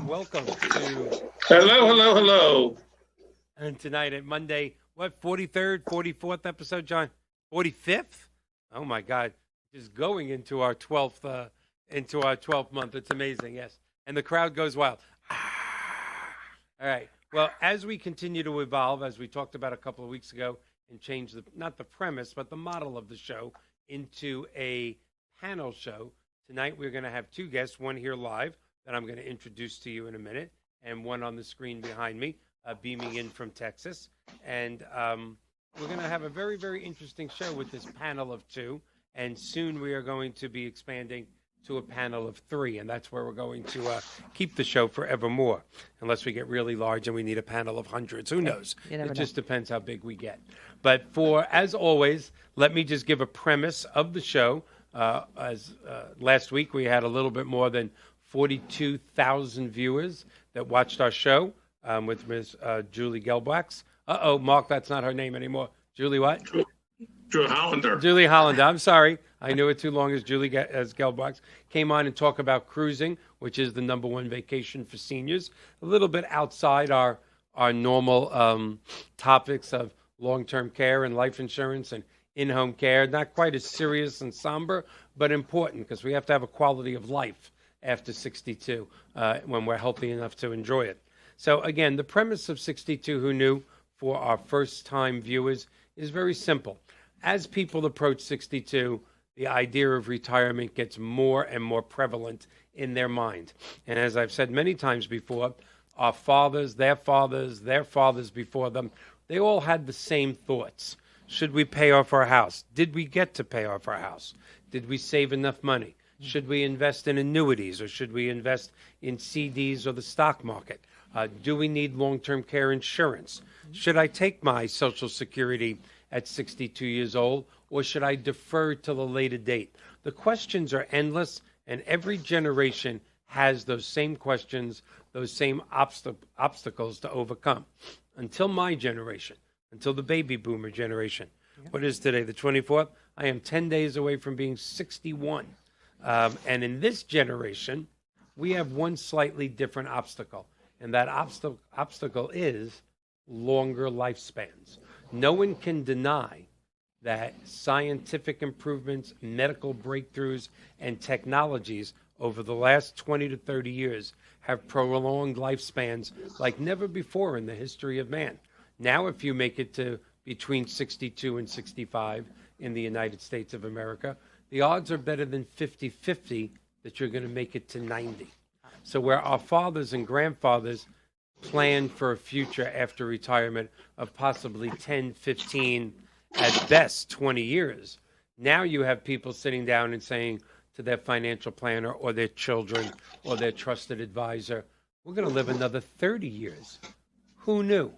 welcome to... Hello. And tonight at Monday, 43rd, 44th episode, John? 45th? Oh, my God. Just going into our 12th month. It's amazing, yes. And the crowd goes wild. All right. Well, as we continue to evolve, as we talked about a couple of weeks ago, and change not the premise, but the model of the show into a panel show, tonight we're going to have two guests, one here live that I'm going to introduce to you in a minute, and one on the screen behind me, beaming in from Texas. And we're going to have a very, very interesting show with this panel of two, and soon we are going to be expanding to a panel of three, and that's where we're going to keep the show forevermore, unless we get really large and we need a panel of hundreds. Who knows? It just depends how big we get. But as always, let me just give a premise of the show. Last week we had a little bit more than 42,000 viewers that watched our show with Ms. Julie Gelbwax. Mark, that's not her name anymore. Julie what? Julie Hollender. Julie Hollender. I'm sorry. I knew it too long as Julie as Gelbwax. Came on and talked about cruising, which is the number one vacation for seniors. A little bit outside our normal topics of long-term care and life insurance and in-home care. Not quite as serious and somber, but important because we have to have a quality of life after 62 when we're healthy enough to enjoy it. So again, the premise of 62 Who Knew for our first-time viewers is very simple. As people approach 62, the idea of retirement gets more and more prevalent in their mind. And as I've said many times before, our fathers, their fathers before them, they all had the same thoughts. Should we pay off our house? Did we get to pay off our house? Did we save enough money? Should we invest in annuities or should we invest in CDs or the stock market? Do we need long-term care insurance? Should I take my Social Security at 62 years old, or should I defer till a later date? The questions are endless, and every generation has those same questions, those same obstacles to overcome. Until my generation, until the baby boomer generation. Yep. What is today, the 24th? I am 10 days away from being 61. And in this generation, we have one slightly different obstacle, and that obstacle is longer lifespans. No one can deny that scientific improvements, medical breakthroughs, and technologies over the last 20 to 30 years have prolonged lifespans like never before in the history of man. Now, if you make it to between 62 and 65 in the United States of America, the odds are better than 50-50 that you're going to make it to 90. So where our fathers and grandfathers planned for a future after retirement of possibly 10, 15, at best 20 years. Now you have people sitting down and saying to their financial planner or their children or their trusted advisor, we're going to live another 30 years. Who knew?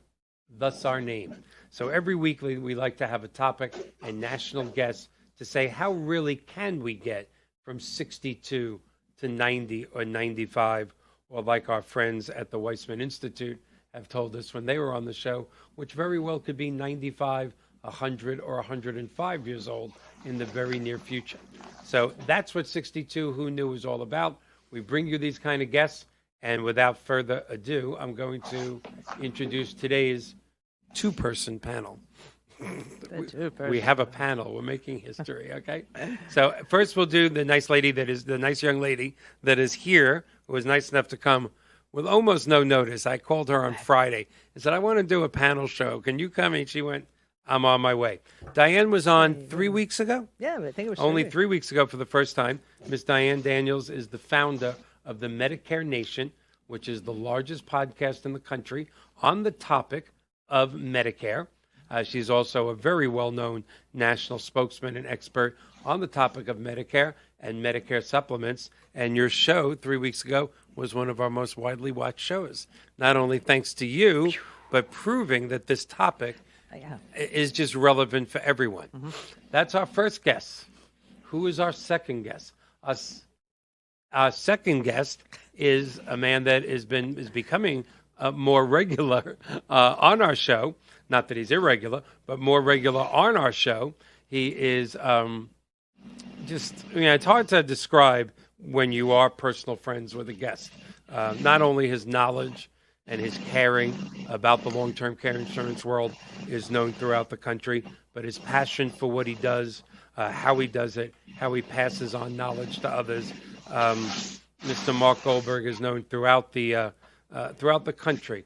Thus our name. So every week we like to have a topic and national guests to say how really can we get from 62 to 90 or 95, or like our friends at the Weissman Institute have told us when they were on the show, which very well could be 95, 100, or 105 years old in the very near future. So that's what 62 Who Knew is all about. We bring you these kind of guests, and without further ado, I'm going to introduce today's two-person panel. We have a panel. We're making history, okay? So first we'll do the nice young lady that is here, who was nice enough to come with almost no notice. I called her on Friday and said, I want to do a panel show. Can you come? And she went, I'm on my way. Diane was on 3 weeks ago? Yeah, I think it was only 3 weeks ago for the first time. Ms. Diane Daniels is the founder of the Medicare Nation, which is the largest podcast in the country on the topic of Medicare. She's also a very well-known national spokesman and expert on the topic of Medicare and Medicare supplements. And your show 3 weeks ago was one of our most widely watched shows. Not only thanks to you, but proving that this topic is just relevant for everyone. Mm-hmm. That's our first guest. Who is our second guest? Our second guest is a man that is becoming more regular on our show. Not that he's irregular, but more regular on our show. He is it's hard to describe when you are personal friends with a guest. Not only his knowledge and his caring about the long-term care insurance world is known throughout the country, but his passion for what he does, how he does it, how he passes on knowledge to others. Mr. Mark Goldberg is known throughout the country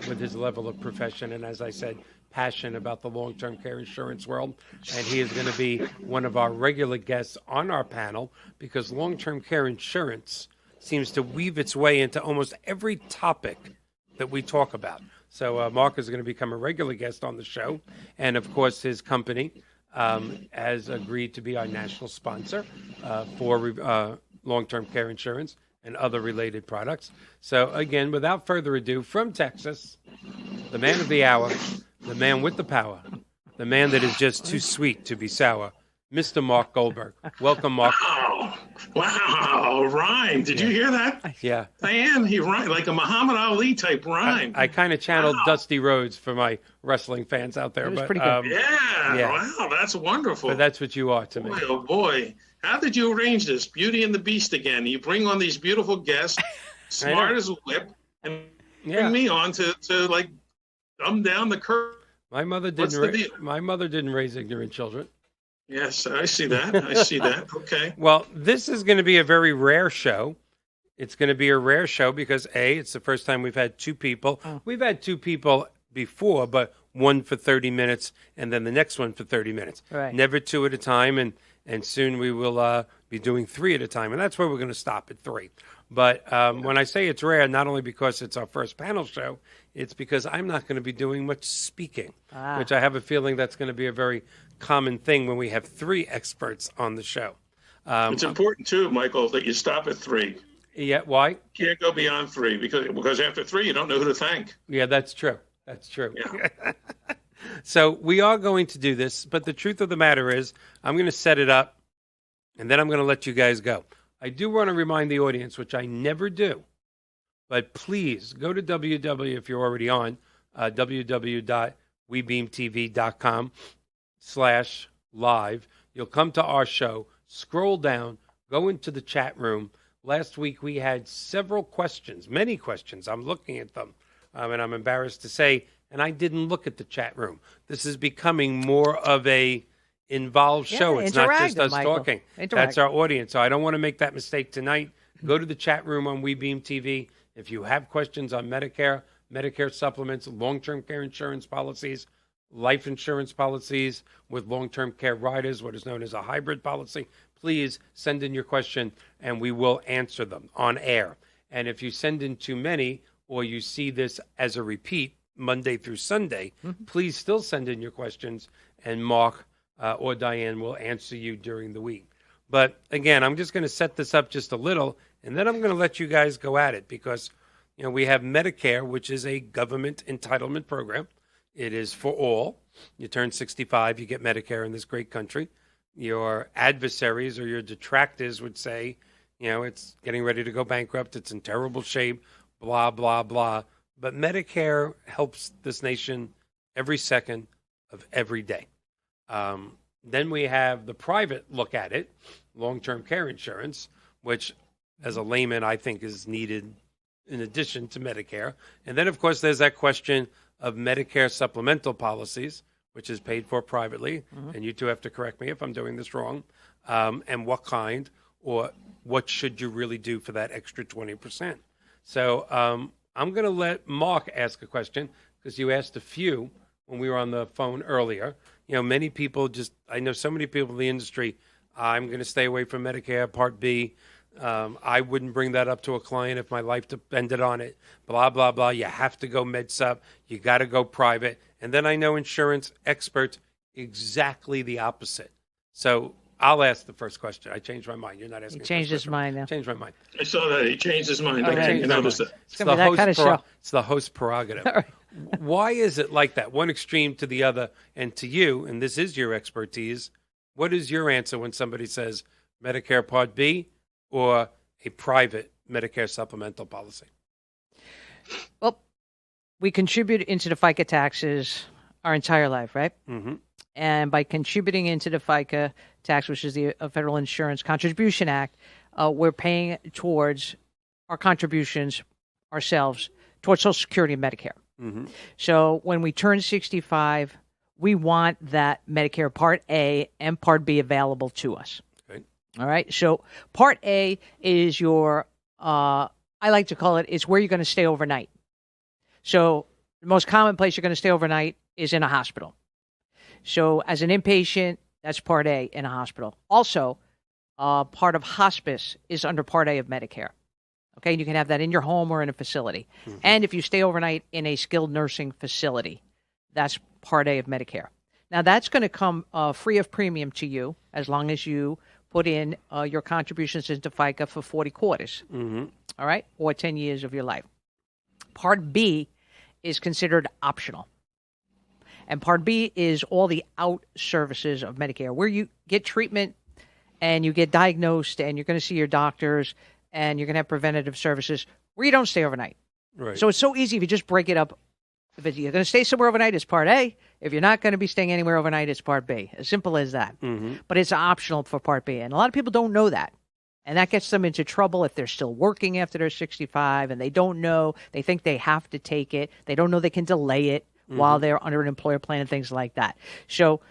with his level of profession and, as I said, passion about the long-term care insurance world. And he is going to be one of our regular guests on our panel because long-term care insurance seems to weave its way into almost every topic that we talk about. So Mark is going to become a regular guest on the show. And, of course, his company has agreed to be our national sponsor for long-term care insurance and other related products. So, again, without further ado, from Texas, the man of the hour, the man with the power, the man that is just too sweet to be sour, Mr. Mark Goldberg. Welcome, Mark. Wow, rhyme. Did you hear that? Yeah. Diane, he rhymed like a Muhammad Ali type rhyme. I kind of channeled Dusty Rhodes for my wrestling fans out there. It was pretty good. Yeah, wow, that's wonderful. But that's what you are to me. Boy, oh boy. How did you arrange this? Beauty and the Beast again. You bring on these beautiful guests, smart as a whip, and bring me on to like dumb down the curve. My mother didn't raise ignorant children. Yes, I see that. I see that. Okay. Well, this is going to be a very rare show. It's going to be a rare show because, A, it's the first time we've had two people. Oh. We've had two people before, but one for 30 minutes and then the next one for 30 minutes. Right. Never two at a time, and soon we will be doing three at a time, and that's where we're going to stop at three. But when I say it's rare, not only because it's our first panel show, it's because I'm not going to be doing much speaking, which I have a feeling that's going to be a very common thing when we have three experts on the show. It's important, too, Michael, that you stop at three. Yeah, why? You can't go beyond three because after three, you don't know who to thank. Yeah, that's true. That's true. Yeah. So we are going to do this, but the truth of the matter is I'm going to set it up, and then I'm going to let you guys go. I do want to remind the audience, which I never do, but please go to if you're already on, www.webeamtv.com/live. You'll come to our show, scroll down, go into the chat room. Last week we had several questions, many questions. I'm looking at them, and I'm embarrassed to say, and I didn't look at the chat room. This is becoming more of a involved show. It's not just us talking. That's our audience. So I don't want to make that mistake tonight. Go to the chat room on WeBeam TV. If you have questions on Medicare, Medicare supplements, long-term care insurance policies, life insurance policies with long-term care riders, what is known as a hybrid policy, please send in your question and we will answer them on air. And if you send in too many or you see this as a repeat Monday through Sunday, please still send in your questions and Mark or Diane will answer you during the week. But again, I'm just going to set this up just a little, and then I'm going to let you guys go at it because, you know, we have Medicare, which is a government entitlement program. It is for all. You turn 65, you get Medicare in this great country. Your adversaries or your detractors would say, you know, it's getting ready to go bankrupt. It's in terrible shape, blah, blah, blah. But Medicare helps this nation every second of every day. Then we have the private look at it, long-term care insurance, which as a layman I think is needed in addition to Medicare. And then, of course, there's that question of Medicare supplemental policies, which is paid for privately. And you two have to correct me if I'm doing this wrong. And what kind or what should you really do for that extra 20%? So I'm going to let Mark ask a question because you asked a few when we were on the phone earlier. You know, many people I know so many people in the industry, I'm going to stay away from Medicare Part B. I wouldn't bring that up to a client if my life depended on it, blah, blah, blah. You have to go MedSup. You got to go private. And then I know insurance experts exactly the opposite. So I'll ask the first question. I changed my mind. You're not asking. He changed his mind now. Changed my mind. I saw that. He changed his mind. Okay. You noticed it. It's going to be that kind of show. It's the host prerogative. All right. Why is it like that? One extreme to the other. And to you, and this is your expertise, what is your answer when somebody says Medicare Part B or a private Medicare supplemental policy? Well, we contribute into the FICA taxes our entire life, right? Mm-hmm. And by contributing into the FICA tax, which is the Federal Insurance Contribution Act, we're paying towards our contributions ourselves towards Social Security and Medicare. Mm-hmm. So when we turn 65, we want that Medicare Part A and Part B available to us. Okay. All right. So Part A is your, I like to call it's where you're going to stay overnight. So the most common place you're going to stay overnight is in a hospital. So as an inpatient, that's Part A in a hospital. Also, part of hospice is under Part A of Medicare. Okay, and you can have that in your home or in a facility. Mm-hmm. And if you stay overnight in a skilled nursing facility, that's Part A of Medicare. Now, that's going to come free of premium to you as long as you put in your contributions into FICA for 40 quarters, mm-hmm. all right, or 10 years of your life. Part B is considered optional. And Part B is all the out services of Medicare, where you get treatment and you get diagnosed and you're going to see your doctors and you're going to have preventative services where you don't stay overnight. Right. So it's so easy if you just break it up. If you're going to stay somewhere overnight, it's Part A. If you're not going to be staying anywhere overnight, it's Part B. As simple as that. Mm-hmm. But it's optional for Part B. And a lot of people don't know that. And that gets them into trouble if they're still working after they're 65 and they don't know. They think they have to take it. They don't know they can delay it while they're under an employer plan and things like that. So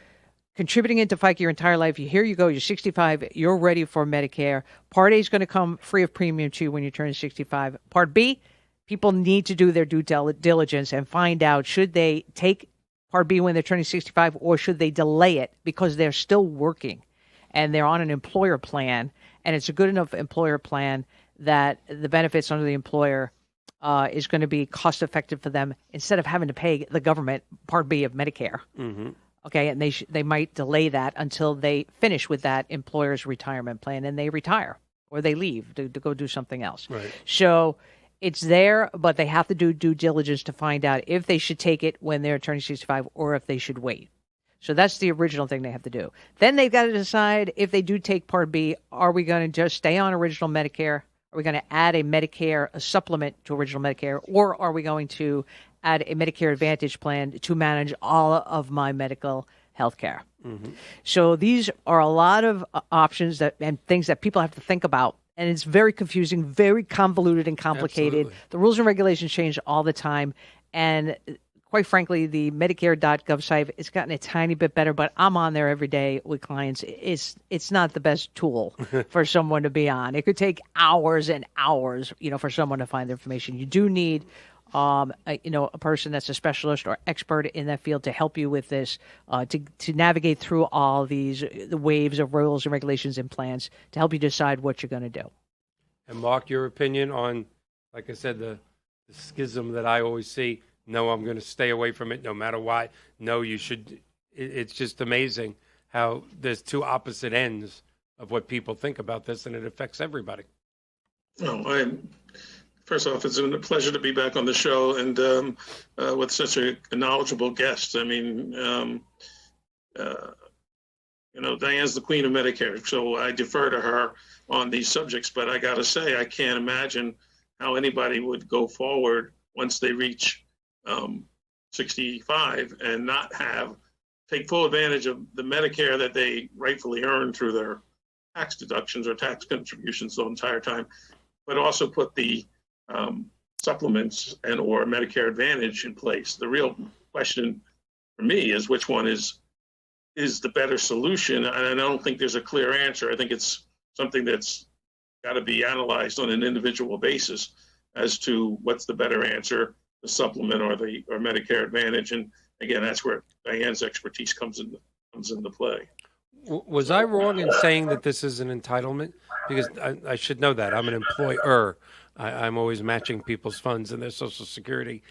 contributing into FICA your entire life, here you go, you're 65, you're ready for Medicare. Part A is going to come free of premium to you when you turn 65. Part B, people need to do their due diligence and find out, should they take Part B when they're turning 65 or should they delay it because they're still working and they're on an employer plan and it's a good enough employer plan that the benefits under the employer is going to be cost effective for them instead of having to pay the government Part B of Medicare. Mm-hmm. Okay, and they might delay that until they finish with that employer's retirement plan and they retire or they leave to go do something else. Right. So it's there, but they have to do due diligence to find out if they should take it when they're turning 65 or if they should wait. So that's the original thing they have to do. Then they've got to decide if they do take Part B, are we going to just stay on original Medicare? Are we going to add a supplement to original Medicare? Or are we going to add a Medicare Advantage plan to manage all of my medical health care? Mm-hmm. So these are a lot of options and things that people have to think about. And it's very confusing, very convoluted and complicated. Absolutely. The rules and regulations change all the time. And quite frankly, the Medicare.gov site, it's gotten a tiny bit better, but I'm on there every day with clients. It's not the best tool for someone to be on. It could take hours and hours, for someone to find the information. You do need, a person that's a specialist or expert in that field to help you with this, to navigate through all the waves of rules and regulations and plans to help you decide what you're going to do. And Mark, your opinion on, like I said, the schism that I always see. No, I'm going to stay away from it no matter what. No, you should. It's just amazing how there's two opposite ends of what people think about this, and it affects everybody. First off, it's a pleasure to be back on the show and with such a knowledgeable guest. I mean, Diane's the queen of Medicare, so I defer to her on these subjects. But I got to say, I can't imagine how anybody would go forward once they reach 65 and not take full advantage of the Medicare that they rightfully earn through their tax deductions or tax contributions the entire time, but also put the supplements and or Medicare Advantage in place. The real question for me is which one is the better solution, and I don't think there's a clear answer. I think it's something that's got to be analyzed on an individual basis as to what's the better answer, the supplement or Medicare Advantage. And again, that's where Diane's expertise comes into play. Was I wrong in saying that this is an entitlement? Because I should know that. I'm an employer. I'm always matching people's funds and their Social Security.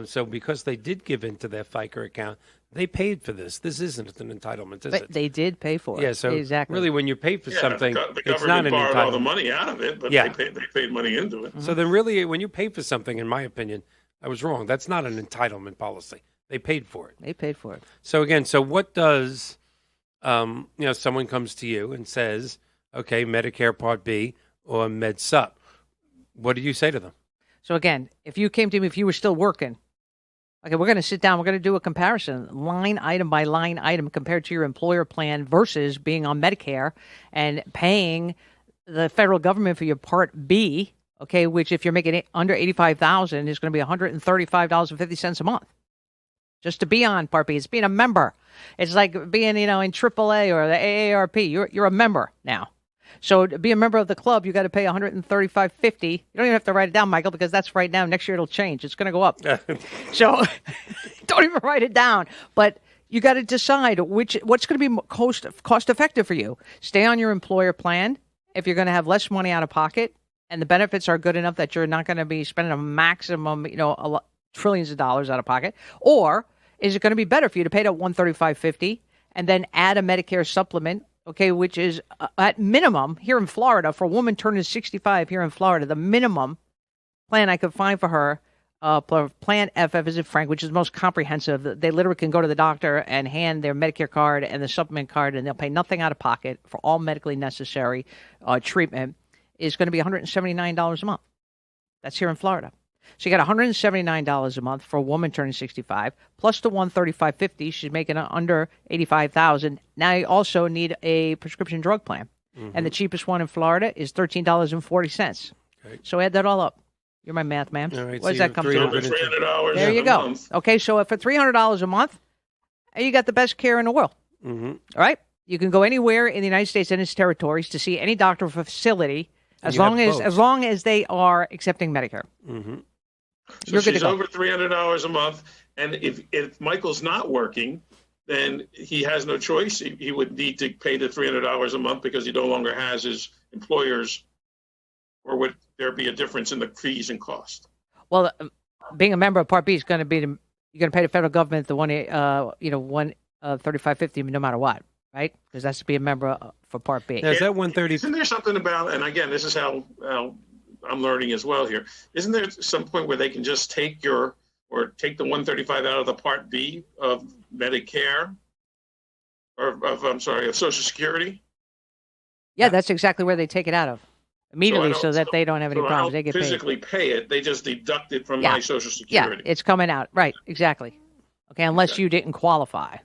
So because they did give into their FICA account, they paid for this. This isn't an entitlement, is it? They did pay for it. Yeah, so exactly. Really when you pay for something, the it's not an entitlement. government borrowed all the money out of it, but they paid money into it. So then really when you pay for something, in my opinion, I was wrong. That's not an entitlement policy. They paid for it. They paid for it. So again, what does, someone comes to you and says, okay, Medicare Part B or Med Sup, what do you say to them? So again, if you came to me, if you were still working, okay, we're going to sit down, we're going to do a comparison, line item by line item compared to your employer plan versus being on Medicare and paying the federal government for your Part B, okay, which if you're making it under 85,000 is going to be $135.50 a month. Just to be on Part B. It's being a member. It's like being, in AAA or the AARP. You're a member now. So to be a member of the club, you got to pay $135.50. You don't even have to write it down, Michael, because that's right now. Next year it'll change. It's going to go up. So don't even write it down. But you got to decide what's going to be cost effective for you. Stay on your employer plan if you're going to have less money out of pocket, and the benefits are good enough that you're not going to be spending a maximum, trillions of dollars out of pocket. Or is it going to be better for you to pay that $135.50 and then add a Medicare supplement, okay, which is at minimum here in Florida for a woman turning 65 here in Florida, the minimum plan I could find for her, Plan FF is it Frank, which is the most comprehensive. They literally can go to the doctor and hand their Medicare card and the supplement card, and they'll pay nothing out of pocket for all medically necessary treatment, is going to be $179 a month. That's here in Florida. So you got $179 a month for a woman turning 65, plus the $135.50. She's making under $85,000. Now you also need a prescription drug plan, and the cheapest one in Florida is $13.40. Okay. So add that all up. You're my math man. All right, what does that come to? $300 there you go. Month. Okay, so for $300 a month, you got the best care in the world. All right, you can go anywhere in the United States and its territories to see any doctor or facility as long as they are accepting Medicare. So she's over $300 a month, and if Michael's not working, then he has no choice. He would need to pay the $300 a month because he no longer has his employer's, or would there be a difference in the fees and cost? Well, being a member of Part B is going to be you're going to pay the federal government the $135.50 no matter what, right? Because that's to be a member for Part B. Now, is that $130? Isn't there something about? And again, this is how I'm learning as well here. Isn't there some point where they can just take the $135 out of the Part B of Medicare, of Social Security? Yeah, that's exactly where they take it out of. Immediately, so that they don't have any problems. They get physically pay it. They just deduct it from my Social Security. Yeah, it's coming out. Right, exactly. Okay, unless you didn't qualify,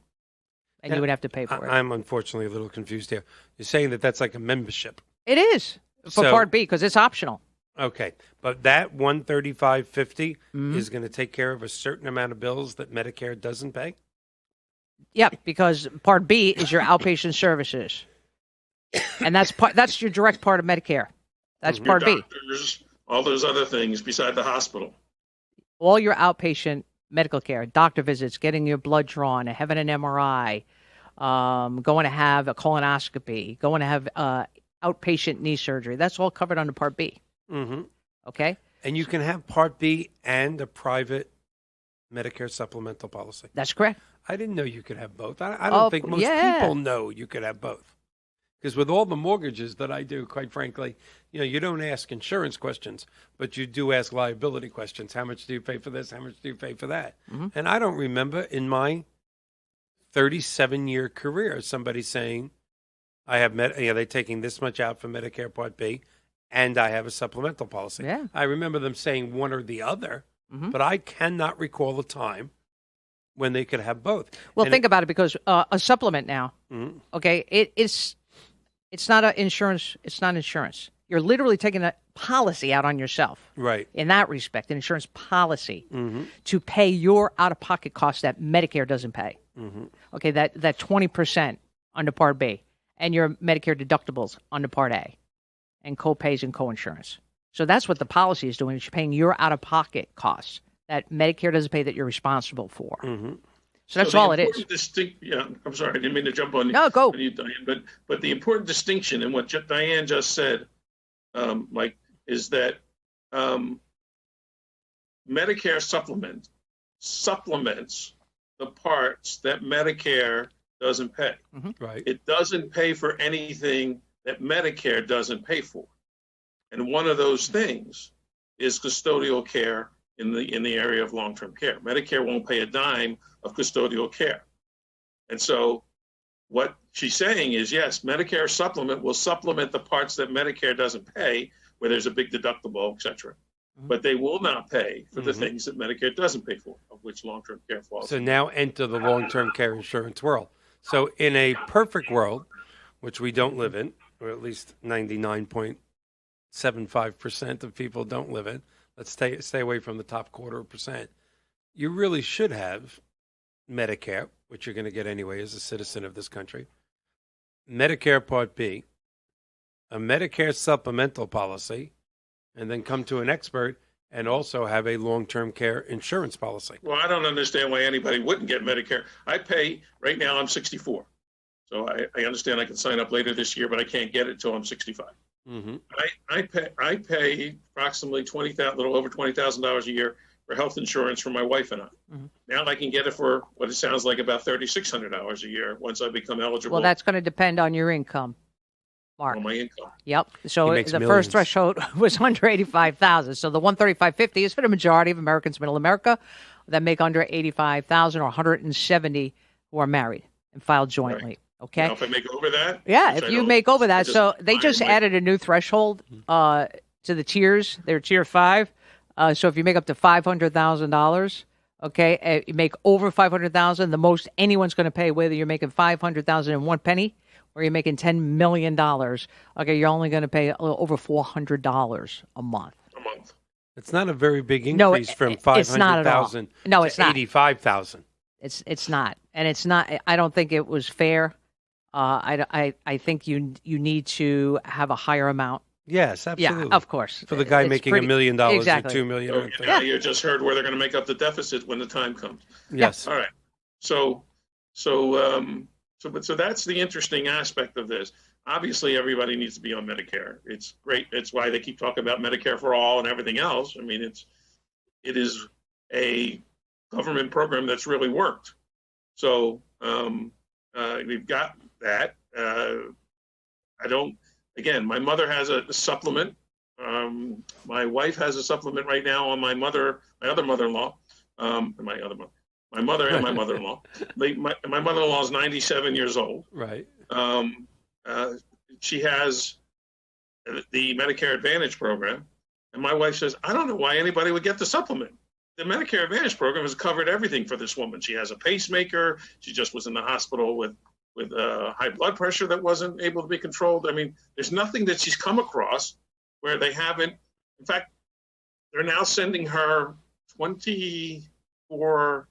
and you would have to pay for it. I'm unfortunately a little confused here. You're saying that that's like a membership. It is for Part B because it's optional. Okay, but that $135.50 is going to take care of a certain amount of bills that Medicare doesn't pay? Yep, because Part B is your outpatient services. And that's your direct part of Medicare. That's Part B. All those other things beside the hospital. All your outpatient medical care, doctor visits, getting your blood drawn, having an MRI, going to have a colonoscopy, going to have outpatient knee surgery. That's all covered under Part B. Okay? And you can have Part B and a private Medicare supplemental policy. That's correct. I didn't know you could have both. I don't think most people know you could have both. Because with all the mortgages that I do, quite frankly, you don't ask insurance questions, but you do ask liability questions. How much do you pay for this? How much do you pay for that? And I don't remember in my 37-year career somebody saying, I have they're taking this much out for Medicare Part B, and I have a supplemental policy. Yeah. I remember them saying one or the other, but I cannot recall a time when they could have both. Well, think about it, because a supplement now, okay, it's not insurance. It's not insurance. You're literally taking a policy out on yourself. Right. In that respect, an insurance policy to pay your out-of-pocket costs that Medicare doesn't pay. Okay, that 20% under Part B, and your Medicare deductibles under Part A, and co-pays and co-insurance. So that's what the policy is doing. It's paying your out-of-pocket costs that Medicare doesn't pay that you're responsible for. So that's all it is. I'm sorry, I didn't mean to jump on you. No, go. On you, Diane, but the important distinction in what Diane just said, Mike, is that Medicare supplements the parts that Medicare doesn't pay. Right. It doesn't pay for anything that Medicare doesn't pay for. And one of those things is custodial care in the area of long-term care. Medicare won't pay a dime of custodial care. And so what she's saying is, yes, Medicare supplement will supplement the parts that Medicare doesn't pay, where there's a big deductible, et cetera. But they will not pay for the things that Medicare doesn't pay for, of which long-term care falls. So now enter the long-term care insurance world. So in a perfect world, which we don't live in, or at least 99.9% 0.75% of people don't live in. Let's stay away from the top 0.25%. You really should have Medicare, which you're going to get anyway as a citizen of this country, Medicare Part B, a Medicare supplemental policy, and then come to an expert and also have a long-term care insurance policy. Well, I don't understand why anybody wouldn't get Medicare. I pay, right now I'm 64. So I understand I can sign up later this year, but I can't get it till I'm 65. Mm-hmm. I pay approximately little over $20,000 a year for health insurance for my wife and I. Mm-hmm. Now I can get it for what it sounds like about $3,600 a year once I become eligible. Well, that's going to depend on your income, Mark. on my income. Yep. So He makes the millions. first threshold was under 85,000. So the 135.50 is for the majority of Americans, middle America, that make under 85,000, or 170 who are married and filed jointly. Right. Okay. Now, if I make over that, Yeah, which if I you don't, make over I that. So they iron just my- added a new threshold to the tiers. They're tier 5. So if you make up to $500,000, okay, you make over $500,000, the most anyone's going to pay, whether you're making $500,000 and one penny or you're making $10 million, okay, you're only going to pay a little over $400 a month. a month. It's not a very big No, increase from it's not at all. 500,000 No, to it's not. 85,000. It's not, and it's not. I don't think it was fair. I think you need to have a higher amount. Yes, absolutely. Yeah, of course. For the guy It's making pretty- $1 million exactly. or $2 million. So, now you just heard where they're going to make up the deficit when the time comes. Yes. All right. So that's the interesting aspect of this. Obviously, everybody needs to be on Medicare. It's great. It's why they keep talking about Medicare for all and everything else. I mean, it is a government program that's really worked. So we've got that. Again, my mother has a supplement. My wife has a supplement right now on my other mother-in-law, my mother and my mother-in-law. My mother-in-law is 97 years old. Right. She has the Medicare Advantage program, and my wife says, I don't know why anybody would get the supplement. The Medicare Advantage program has covered everything for this woman. She has a pacemaker. She just was in the hospital with high blood pressure that wasn't able to be controlled. I mean, there's nothing that she's come across where they haven't. In fact, they're now sending her 24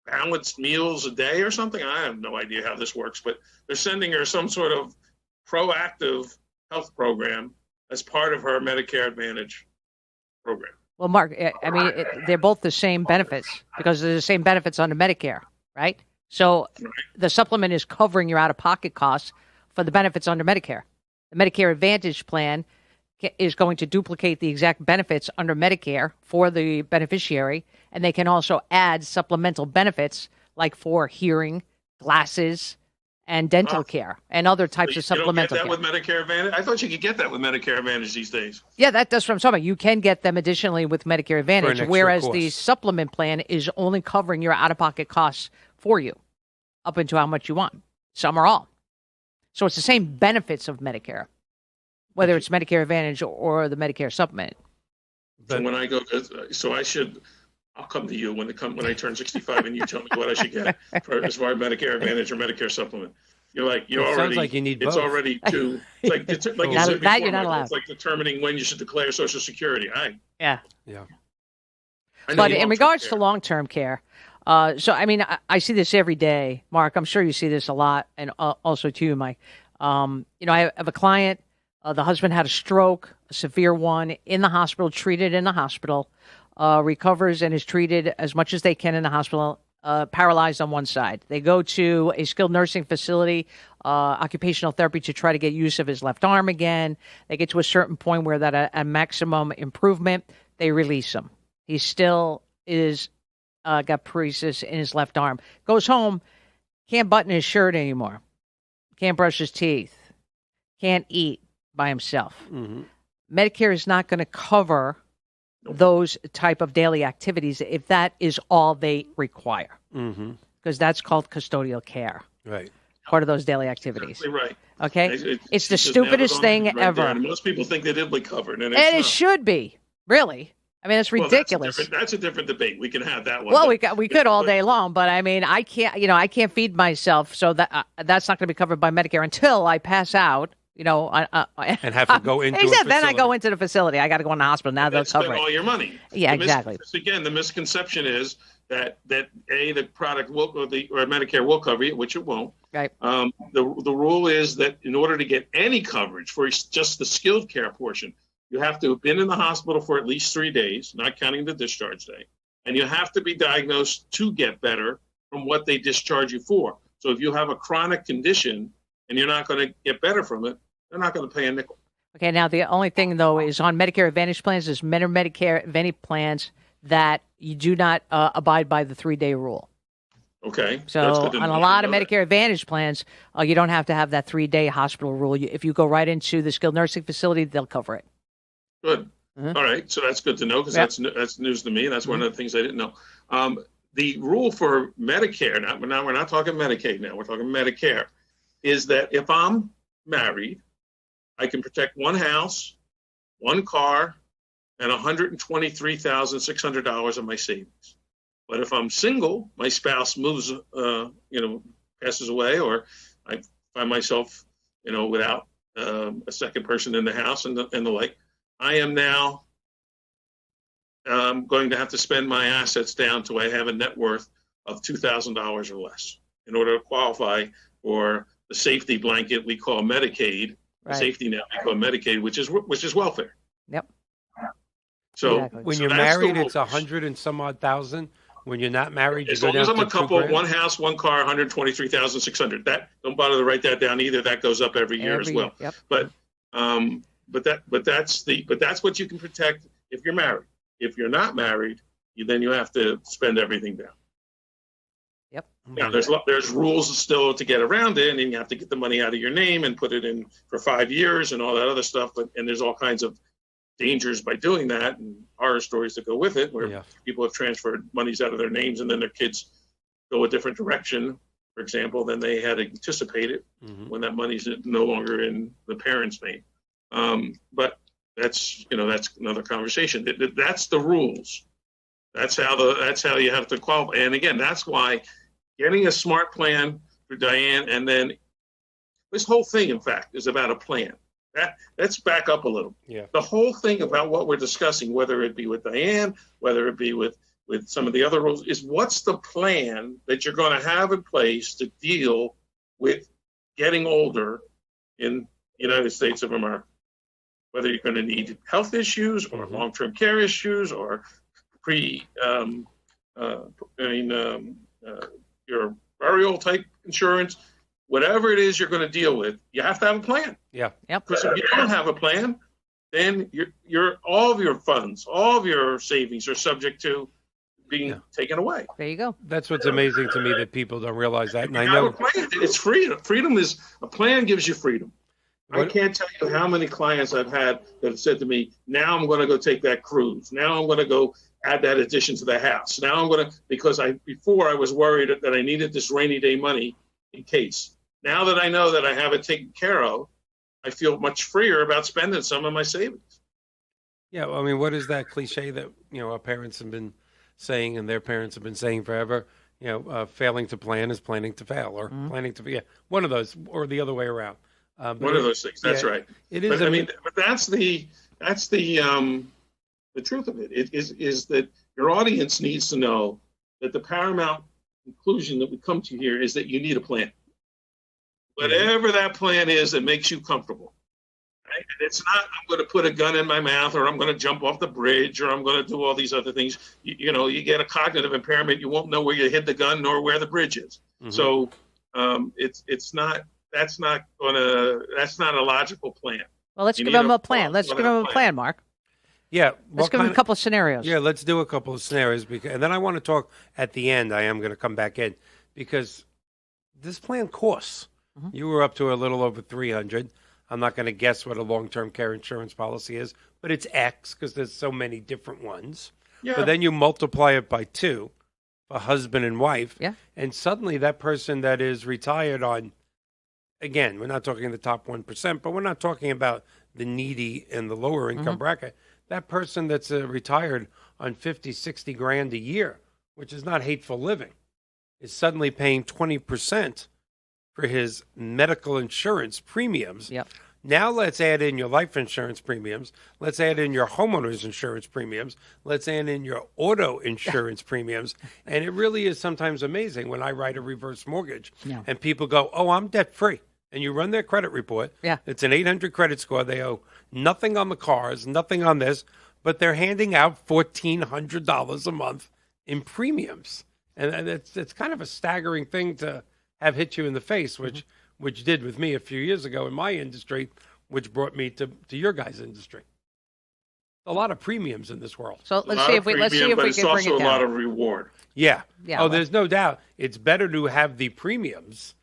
balanced meals a day or something. I have no idea how this works, but they're sending her some sort of proactive health program as part of her Medicare Advantage program. Well, Mark, I mean, they're both the same benefits because they're the same benefits under Medicare, right? So the supplement is covering your out-of-pocket costs for the benefits under Medicare. The Medicare Advantage plan is going to duplicate the exact benefits under Medicare for the beneficiary, and they can also add supplemental benefits like for hearing, glasses, and dental care, and other types of supplemental care. You don't get that care. with Medicare Advantage? I thought you could get that with Medicare Advantage these days. Yeah, that's what I'm talking about. You can get them additionally with Medicare Advantage, extra whereas cost. the supplement plan is only covering your out-of-pocket costs for you up into how much you want, some or all. So it's the same benefits of Medicare, whether it's Medicare Advantage or the Medicare supplement. So when I go, I'll come to you when I turn 65 and you tell me what I should get as far as Medicare Advantage or Medicare supplement. Sounds like you need it's both. already too, like you said before, That you're not Michael, allowed. it's like determining when you should declare Social Security. Yeah. Yeah. But in regards to long-term care, so I mean, I see this every day, Mark. I'm sure you see this a lot, and also to you, Mike. I have a client. The husband had a stroke, a severe one, in the hospital, treated in the hospital, recovers and is treated as much as they can in the hospital, paralyzed on one side. They go to a skilled nursing facility, occupational therapy to try to get use of his left arm again. They get to a certain point where that a maximum improvement, they release him. He still is got paresis in his left arm. Goes home, can't button his shirt anymore, can't brush his teeth, can't eat by himself. Mm-hmm. Medicare is not going to cover those type of daily activities if that is all they require, because that's called custodial care. Right. Part of those daily activities. Exactly right. Okay, it's the just stupidest nailed it thing right ever, there. And most people think they did be covered, and and it not. should be. Really, I mean, it's Well, ridiculous. that's a different debate. We can have that one. Well, but- we could all but- day long, but I mean, I can't feed myself, so that's not going to be covered by Medicare until I pass out you know, And have to go into a exactly. Then I go facility. into the facility. I got to go in the hospital. Now they'll spend cover all it. your money. Yeah, exactly. Again, the misconception is that the product will or Medicare will cover you, which it won't. Right. The rule is that in order to get any coverage for just the skilled care portion, you have to have been in the hospital for at least 3 days, not counting the discharge day, and you have to be diagnosed to get better from what they discharge you for. So if you have a chronic condition and you're not going to get better from it, they're not going to pay a nickel. Okay, now the only thing, though, is on Medicare Advantage plans, there's Medicare Advantage plans that you do not abide by the 3-day rule. Okay. So That's good to on know. a lot of I know Medicare Advantage plans, you don't have to have that 3-day hospital rule. If you go right into the skilled nursing facility, they'll cover it. that. Good. All right. So that's good to know because that's news to me. That's one of the things I didn't know. The rule for Medicare, now we're not talking Medicaid now, we're talking Medicare, is that if I'm married, I can protect one house, one car, and $123,600 of my savings. But if I'm single, my spouse moves, passes away, or I find myself, without a second person in the house and the like, I am now going to have to spend my assets down to I have a net worth of $2,000 or less in order to qualify for the safety blanket we call Medicaid, Right. safety net we call Medicaid, which is welfare. Yep. So Exactly. When so you're that's the married, it's rules. 100 and some odd thousand. When you're not married, you As go long down as I'm to a couple, $2,000. one house, one car, 123,600. That don't bother to write that down either. That goes up every year as well. Yep. But that's what you can protect if you're married. If you're not married, then you have to spend everything down. Yep. Now there's rules still to get around it, and you have to get the money out of your name and put it in for 5 years and all that other stuff. And there's all kinds of dangers by doing that and horror stories that go with it, where people have transferred monies out of their names and then their kids go a different direction, for example, than they had anticipated when that money's no longer in the parents' name. But that's another conversation. That's the rules. That's how you have to qualify. And again, that's why getting a smart plan for Diane, and then this whole thing, in fact, is about a plan. Let's back up a little. Yeah. The whole thing about what we're discussing, whether it be with Diane, whether it be with some of the other rules, is what's the plan that you're going to have in place to deal with getting older in the United States of America? Whether you're going to need health issues or long-term care issues or your burial type insurance, whatever it is you're going to deal with, you have to have a plan. Yeah. Yep. Because if you don't have a plan, then you're all of your funds, all of your savings are subject to being taken away. There you go. That's what's amazing to me, that people don't realize that. And I You have know a plan. It's freedom. Freedom is a plan gives you freedom. I can't tell you how many clients I've had that have said to me, now I'm going to go take that cruise. Now I'm going to go add that addition to the house. Now I'm going to, because before I was worried that I needed this rainy day money in case. Now that I know that I have it taken care of, I feel much freer about spending some of my savings. Yeah, I mean, what is that cliche that our parents have been saying and their parents have been saying forever? Failing to plan is planning to fail, or planning to one of those, or the other way around. One of those things. That's right. It is. But that's the truth of it. It is that your audience needs to know that the paramount conclusion that we come to here is that you need a plan. Whatever that plan is that makes you comfortable. Right? And it's not, I'm going to put a gun in my mouth, or I'm going to jump off the bridge, or I'm going to do all these other things. You get a cognitive impairment, you won't know where you hid the gun nor where the bridge is. So it's not. That's not a logical plan. Well, let's give them a plan. Let's give them a plan, Mark. Yeah. Let's give them a couple of scenarios. Yeah, let's do a couple of scenarios. And then I want to talk at the end. I am going to come back in because this plan costs. You were up to a little over $300. I'm not going to guess what a long-term care insurance policy is, but it's X because there's so many different ones. Yeah. But then you multiply it by 2, a husband and wife. Yeah. And suddenly that person that is retired on, again, we're not talking the top 1%, but we're not talking about the needy and the lower income bracket. That person that's retired on 50, 60 grand a year, which is not hateful living, is suddenly paying 20% for his medical insurance premiums. Yep. Now let's add in your life insurance premiums. Let's add in your homeowner's insurance premiums. Let's add in your auto insurance premiums. And it really is sometimes amazing when I write a reverse mortgage and people go, oh, I'm debt free. And you run their credit report. Yeah. It's an 800 credit score. They owe nothing on the cars, nothing on this, but they're handing out $1,400 a month in premiums. And it's kind of a staggering thing to have hit you in the face, which did with me a few years ago in my industry, which brought me to your guys' industry. A lot of premiums in this world. So let's see if we can bring it down. But it's also a lot of reward. Yeah. Yeah. Oh, there's no doubt. It's better to have the premiums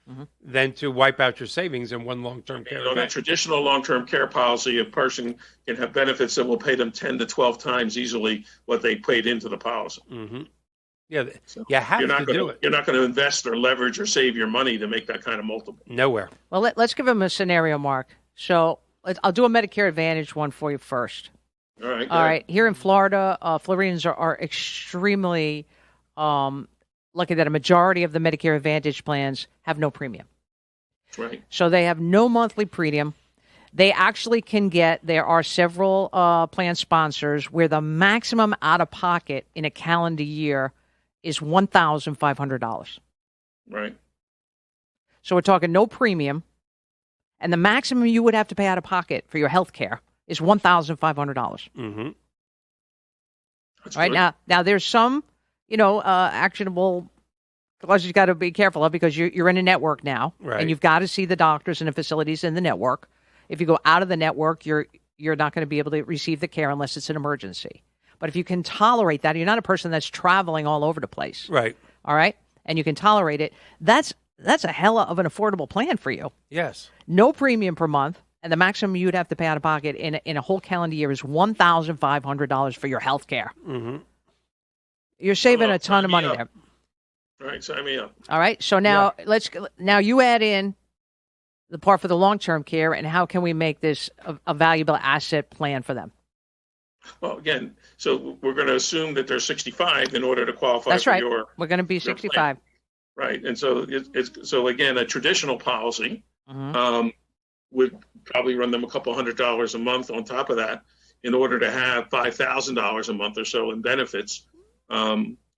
than to wipe out your savings in one long-term care. On a traditional long-term care policy, a person can have benefits that will pay them 10 to 12 times easily what they paid into the policy. Mm-hmm. Yeah, So you have to do it. You're not going to invest or leverage or save your money to make that kind of multiple. Nowhere. Well, let's give them a scenario, Mark. So I'll do a Medicare Advantage one for you first. All right. All right. Here in Florida, Floridians are extremely lucky that a majority of the Medicare Advantage plans have no premium. That's right. So they have no monthly premium. They actually can get, there are several plan sponsors where the maximum out-of-pocket in a calendar year is $1,500. Right. So we're talking no premium, and the maximum you would have to pay out of pocket for your health care is $1,500. Mm-hmm. That's Right good. now there's some, actionable clauses you got to be careful of because you're in a network now, Right. and you've got to see the doctors and the facilities in the network. If you go out of the network, you're not going to be able to receive the care unless it's an emergency. But if you can tolerate that, you're not a person that's traveling all over the place. Right. All right, and you can tolerate it. That's a hell of an affordable plan for you. Yes. No premium per month, and the maximum you'd have to pay out of pocket in a whole calendar year is $1,500 for your health care. Mm-hmm. You're saving Well, a ton of sign me money up. there. All right. Sign me up. All right, so now now you add in the part for the long-term care, and how can we make this a valuable asset plan for them? Well, again, so we're going to assume that they're 65 in order to qualify That's for right. your We're going to be your 65. right. And so so again, a traditional policy Mhm. would probably run them a couple $100 a month on top of that in order to have $5,000 a month or so in benefits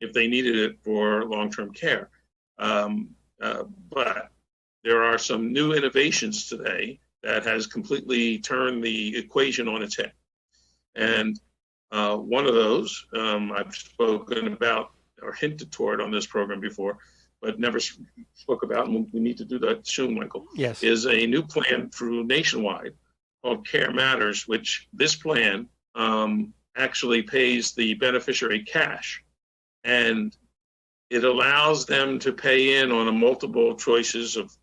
if they needed it for long-term care. But there are some new innovations today that has completely turned the equation on its head. And one of those I've spoken about or hinted toward on this program before, but never spoke about, and we need to do that soon, Michael, Yes. is a new plan through Nationwide called Care Matters, which this plan actually pays the beneficiary cash. And it allows them to pay in on a multiple choices of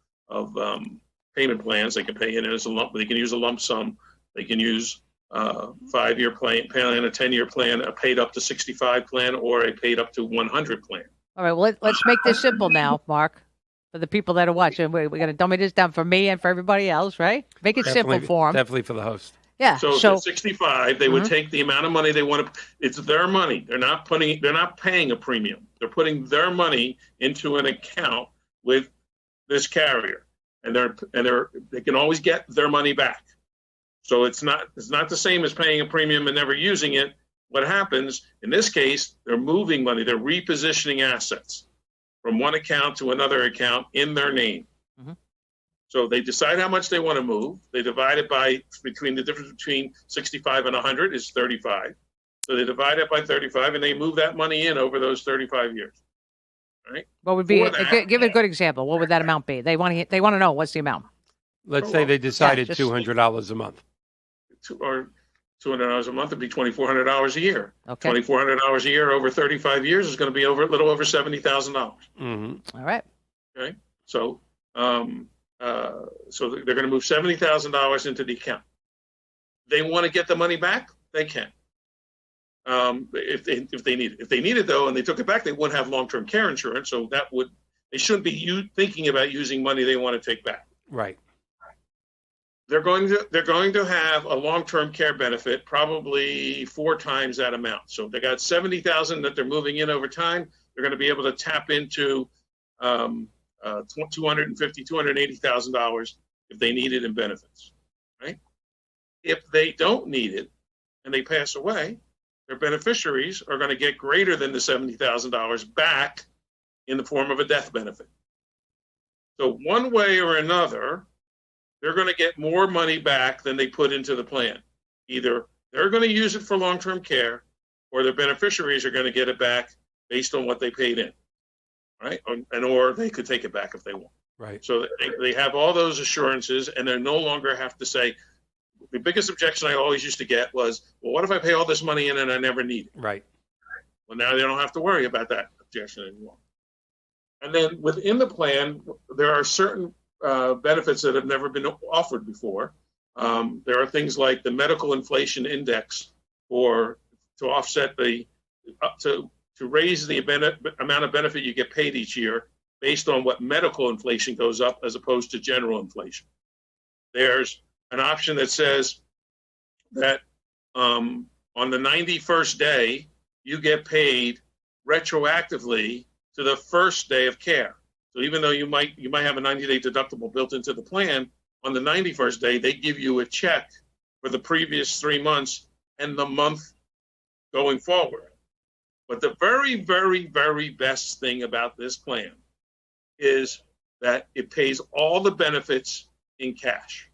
payment plans. They can pay in as a lump. They can use a lump sum. They can use a 5-year plan, a 10-year plan, a paid up to 65 plan, or a paid up to 100 plan. All right, well, let's make this simple now, Mark, for the people that are watching. We're going to dummy this down for me and for everybody else, right? Make it simple for them. Definitely for the host. Yeah. So if they're 65, they would take the amount of money they want to. It's their money. They're not paying a premium. They're putting their money into an account with this carrier, and they can always get their money back. So it's not the same as paying a premium and never using it. What happens in this case? They're moving money. They're repositioning assets from one account to another account in their name. Mm-hmm. So they decide how much they want to move. They divide it between the difference between 65 and 100 is 35. So they divide it by 35, and they move that money in over those 35 years. All right. What would be? For that- Give a good example. What would that amount be? They want to know what's the amount. Let's say they decided just- $200 a month. Or $200 a month would be $2,400 a year. Okay. $2,400 a year over 35 years is going to be a little over $70,000. Mm-hmm. All right. Okay. So so they're going to move $70,000 into the account. They want to get the money back, they can. If they need it. If they need it though, and they took it back, they wouldn't have long-term care insurance. So they shouldn't be thinking about using money they want to take back. Right. They're going to have a long-term care benefit, probably 4 times that amount. So they got $70,000 that they're moving in over time. They're going to be able to tap into $250,000, $280,000 if they need it in benefits, right? if they don't need it and they pass away, their beneficiaries are going to get greater than the $70,000 back in the form of a death benefit. So one way or another, they're going to get more money back than they put into the plan. Either they're going to use it for long-term care, or their beneficiaries are going to get it back based on what they paid in, right? Or they could take it back if they want. Right. So they have all those assurances, and they no longer have to say. The biggest objection I always used to get was, well, what if I pay all this money in and I never need it? Right. Well, now they don't have to worry about that objection anymore. And then within the plan, there are certain benefits that have never been offered before. There are things like the medical inflation index, or to offset to raise the amount of benefit you get paid each year based on what medical inflation goes up as opposed to general inflation. There's an option that says that on the 91st day, you get paid retroactively to the first day of care. So even though you might have a 90-day deductible built into the plan, on the 91st day, they give you a check for the previous 3 months and the month going forward. But the very, very, very best thing about this plan is that it pays all the benefits in cash.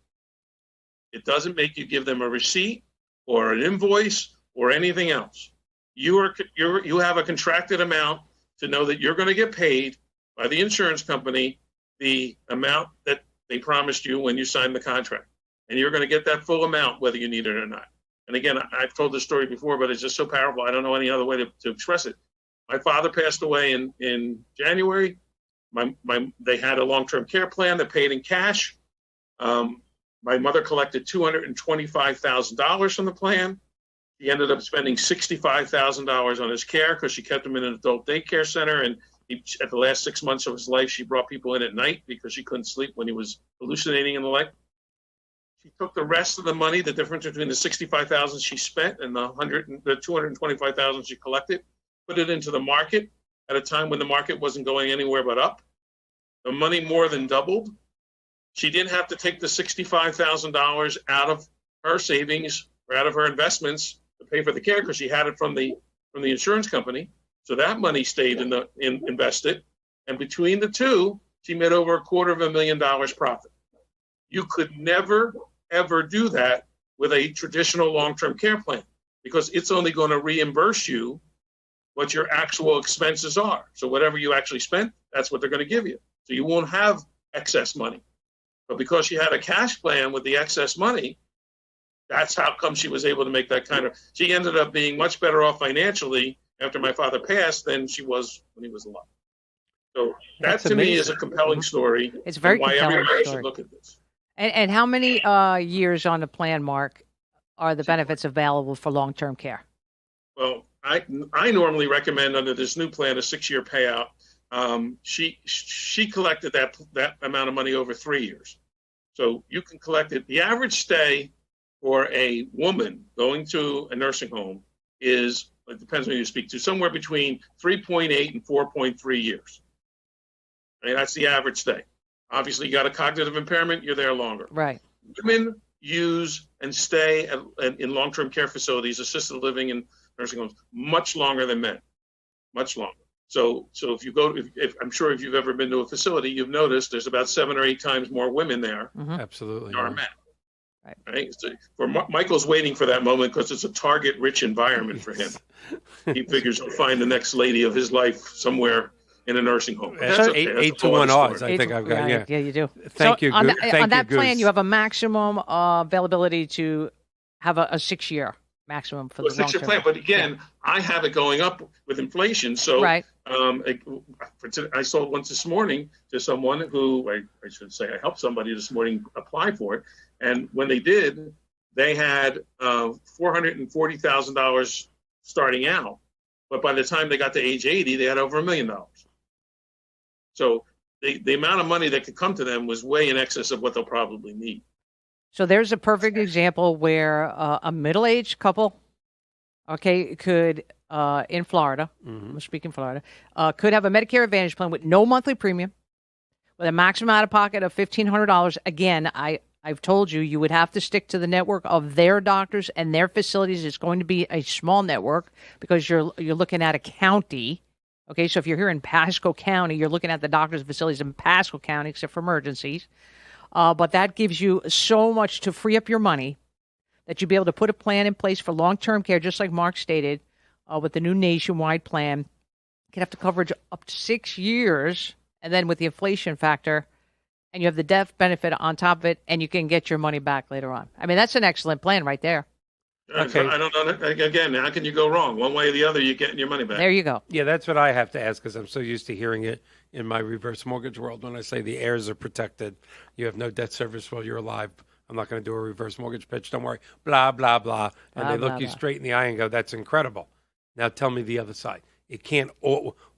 It doesn't make you give them a receipt or an invoice or anything else. You have a contracted amount to know that you're going to get paid by the insurance company the amount that they promised you when you signed the contract. And you're going to get that full amount whether you need it or not. And again, I've told this story before, but it's just so powerful. I don't know any other way to express it. My father passed away in January. They had a long-term care plan that paid in cash. My mother collected $225,000 from the plan. He ended up spending $65,000 on his care because she kept him in an adult daycare center. And at the last 6 months of his life, she brought people in at night because she couldn't sleep when he was hallucinating and the like. She took the rest of the money, the difference between the $65,000 she spent and the $225,000 she collected, put it into the market at a time when the market wasn't going anywhere but up. The money more than doubled. She didn't have to take the $65,000 out of her savings or out of her investments to pay for the care because she had it from the insurance company. So that money stayed invested. And between the two, she made over $250,000 profit. You could never, ever do that with a traditional long-term care plan because it's only going to reimburse you what your actual expenses are. So whatever you actually spent, that's what they're going to give you. So you won't have excess money. But because she had a cash plan with the excess money, that's how come she was able to make that kind of. She ended up being much better off financially after my father passed than she was when he was alive. So That's that to me amazing. is a compelling story. It's a very why compelling everybody story. should look at this. And how many years on the plan, Mark, are the benefits available for long-term care? Well, I normally recommend under this new plan a 6-year payout. She collected that amount of money over 3 years. So you can collect it. The average stay for a woman going to a nursing home is, it depends on who you speak to, somewhere between 3.8 and 4.3 years. I mean, that's the average stay. Obviously, you got a cognitive impairment, you're there longer. Right. Women use and stay in long-term care facilities, assisted living and nursing homes, much longer than men, much longer. So if you go, if I'm sure if you've ever been to a facility, you've noticed there's about 7 or 8 times more women there Absolutely. than are men. Right. So Michael's waiting for that moment because it's a target-rich environment for him. He figures he'll find the next lady of his life somewhere in a nursing home. But that's okay. That's a 8 to whole 1 other odds, story. I think I've got, yeah. Yeah, you do. Thank So you, on, Thank on that you, plan, Goose. you have a maximum availability to have a 6-year maximum for Well, the 6-year long-term plan, but again, I have it going up with inflation. So Right. I sold one this morning to someone who, I should say, I helped somebody this morning apply for it. And when they did, they had $440,000 starting out. But by the time they got to age 80, they had over $1 million. So the amount of money that could come to them was way in excess of what they'll probably need. So there's a perfect example where a middle-aged couple, could in Florida, I'm speaking Florida, could have a Medicare Advantage plan with no monthly premium, with a maximum out of pocket of $1,500. Again, I I've told you, you would have to stick to the network of their doctors and their facilities. It's going to be a small network because you're looking at a county. Okay, so if you're here in Pasco County, you're looking at the doctors' facilities in Pasco County, except for emergencies. But that gives you so much to free up your money that you'll be able to put a plan in place for long-term care, just like Mark stated, with the new nationwide plan. You can have to coverage up to 6 years, and then with the inflation factor, and you have the death benefit on top of it, and you can get your money back later on. I mean, that's an excellent plan right there. Okay. I don't know. Again, how can you go wrong? One way or the other, you're getting your money back. There you go. Yeah, that's what I have to ask because I'm so used to hearing it in my reverse mortgage world. When I say the heirs are protected, you have no debt service while you're alive. I'm not going to do a reverse mortgage pitch. Don't worry. Blah, blah, blah. And they look you straight in the eye and go, that's incredible. Now tell me the other side. It can't.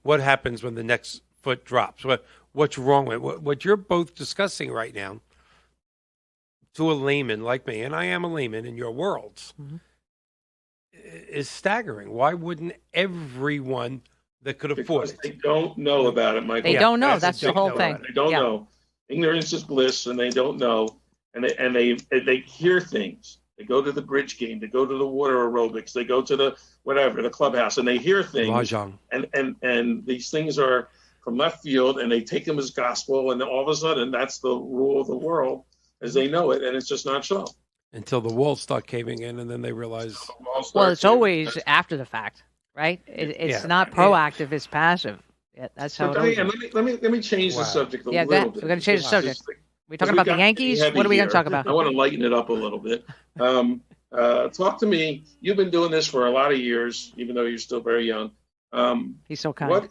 What happens when the next foot drops? What's wrong with it? What you're both discussing right now, to a layman like me, and I am a layman in your worlds, is staggering. Why wouldn't everyone that could afford it? They don't know about it, Michael. They don't know. That's the whole thing. They don't know. Ignorance is bliss, and they don't know. And they hear things. They go to the bridge game. They go to the water aerobics. They go to the the clubhouse, and they hear things. Mahjong. And these things are from left field, and they take them as gospel, and all of a sudden, that's the rule of the world as they know it, and it's just not so. Until the walls start caving in, and then they realize. Well, it's always after the fact, right? It's not proactive; it's passive. Yeah, that's how. Diane, let me change the subject a little bit. We're going to change the subject. We're talking about the Yankees. What are we going to talk about? I want to lighten it up a little bit. Talk to me. You've been doing this for a lot of years, even though you're still very young. He's so kind.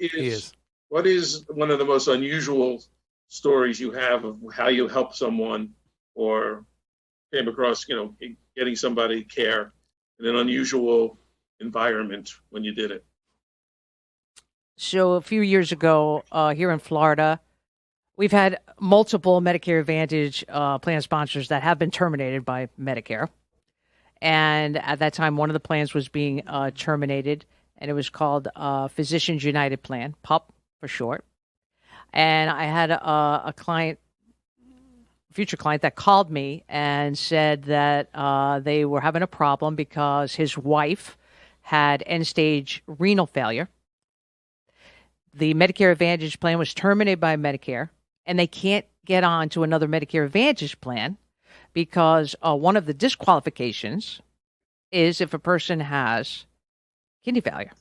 What is one of the most unusual stories you have of how you help someone or came across, getting somebody care in an unusual environment when you did it? So a few years ago, here in Florida, we've had multiple Medicare Advantage plan sponsors that have been terminated by Medicare. And at that time, one of the plans was being terminated, and it was called Physicians United Plan, PUP for short. And I had a future client that called me and said that they were having a problem because his wife had end-stage renal failure. The Medicare Advantage plan was terminated by Medicare, and they can't get on to another Medicare Advantage plan because one of the disqualifications is if a person has kidney failure.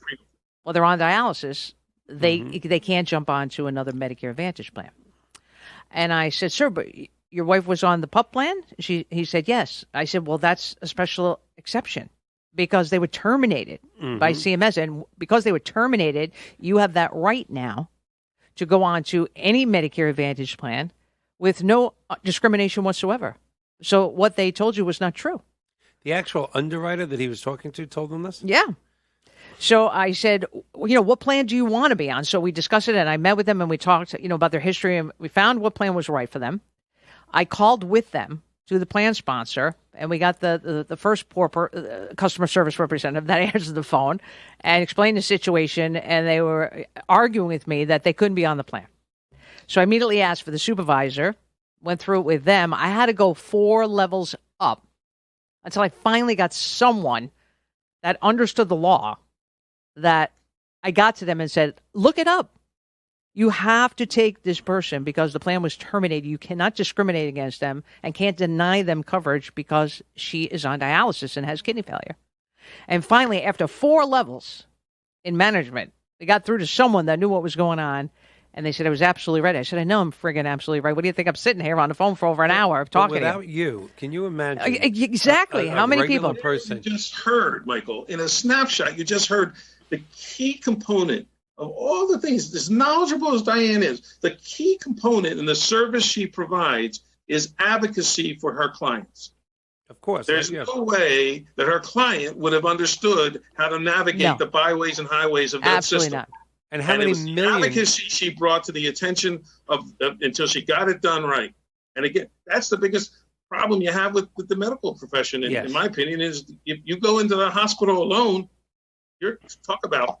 Well, they're on dialysis. They can't jump on to another Medicare Advantage plan. And I said, sir, but your wife was on the PUP plan? He said, yes. I said, well, that's a special exception because they were terminated by CMS. And because they were terminated, you have that right now to go on to any Medicare Advantage plan with no discrimination whatsoever. So what they told you was not true. The actual underwriter that he was talking to told him this? Yeah. So I said, what plan do you want to be on? So we discussed it, and I met with them, and we talked, about their history, and we found what plan was right for them. I called with them to the plan sponsor, and we got the first customer service representative that answered the phone and explained the situation, and they were arguing with me that they couldn't be on the plan. So I immediately asked for the supervisor, went through it with them. I had to go 4 levels up until I finally got someone that understood the law, that I got to them and said, look it up. You have to take this person because the plan was terminated. You cannot discriminate against them and can't deny them coverage because she is on dialysis and has kidney failure. And finally, after 4 levels in management, we got through to someone that knew what was going on. And they said, I was absolutely right. I said, I know I'm friggin' absolutely right. What do you think I'm sitting here on the phone for over an hour talking to you? Without you, can you imagine? Exactly. How many people? Person. You just heard, Michael, in a snapshot, you just heard the key component of all the things, as knowledgeable as Diane is, the key component in the service she provides is advocacy for her clients. Of course. There's no way that her client would have understood how to navigate the byways and highways of that Absolutely system. Not. And how many millions? Advocacy she brought to the attention of until she got it done right. And again, that's the biggest problem you have with the medical profession, in my opinion, is if you go into the hospital alone, you're talk about